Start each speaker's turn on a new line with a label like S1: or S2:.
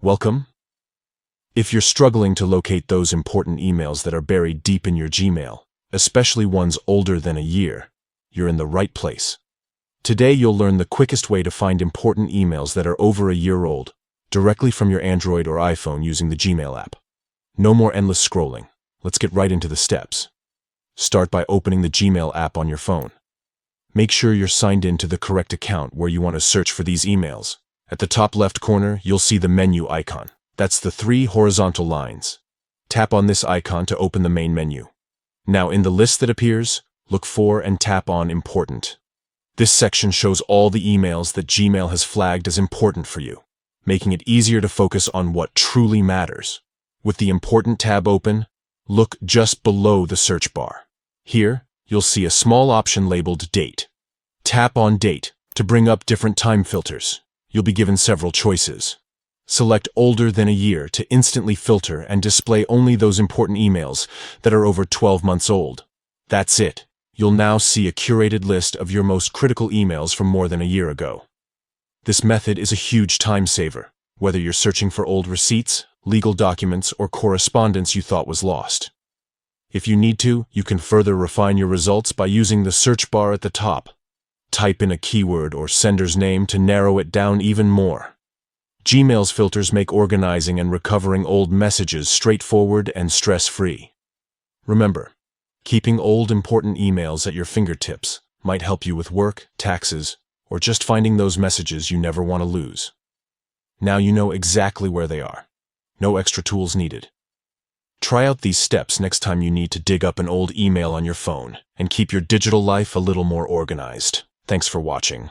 S1: Welcome. If you're struggling to locate those important emails that are buried deep in your Gmail, especially ones older than a year, you're in the right place. Today you'll learn the quickest way to find important emails that are over a year old, directly from your Android or iPhone using the Gmail app. No more endless scrolling. Let's get right into the steps. Start by opening the Gmail app on your phone. Make sure you're signed in to the correct account where you want to search for these emails. At the top left corner, you'll see the menu icon. That's the 3 horizontal lines. Tap on this icon to open the main menu. Now in the list that appears, look for and tap on Important. This section shows all the emails that Gmail has flagged as important for you, making it easier to focus on what truly matters. With the Important tab open, look just below the search bar. Here, you'll see a small option labeled Date. Tap on Date to bring up different time filters. You'll be given several choices. Select Older than a year to instantly filter and display only those important emails that are over 12 months old. That's it. You'll now see a curated list of your most critical emails from more than a year ago. This method is a huge time saver, whether you're searching for old receipts, legal documents, or correspondence you thought was lost. If you need to, you can further refine your results by using the search bar at the top. Type in a keyword or sender's name to narrow it down even more. Gmail's filters make organizing and recovering old messages straightforward and stress-free. Remember, keeping old important emails at your fingertips might help you with work, taxes, or just finding those messages you never want to lose. Now you know exactly where they are. No extra tools needed. Try out these steps next time you need to dig up an old email on your phone and keep your digital life a little more organized. Thanks for watching.